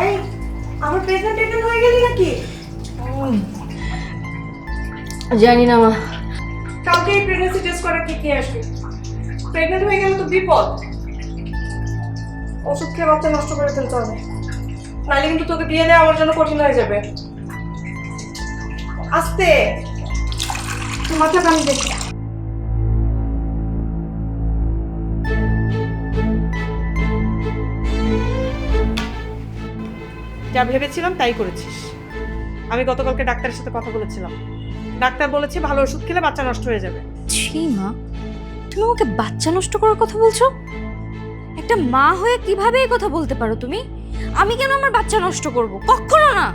এই আমার প্রেগন্যান্ট হয়ে গেলি নাকি? জানি না মা। কালকে এই প্রেগন্যান্সি টেস্ট করা কি আসবে? প্রেগন্যান্ট হয়ে গেলে তো বিপদ। ওষুধ খেয়ে বাচ্চা নষ্ট করে ফেলতে হবে, নাহলে কিন্তু তোকে বিয়ে দেওয়া আমার জন্য কঠিন হয়ে যাবে। আস্তে, তুই মাথা কান দেখি। যা ভেবেছিলাম তাই করেছিস। আমি গতকালকে ডাক্তারের সাথে কথা বলেছিলাম, ডাক্তার বলেছে ভালো ওষুধ খেলে বাচ্চা নষ্ট হয়ে যাবে। ছি মা, তুমি আমাকে বাচ্চা নষ্ট করার কথা বলছো? একটা মা হয়ে কিভাবে এই কথা বলতে পারো তুমি? আমি কেন আমার বাচ্চা নষ্ট করব? কখনো না।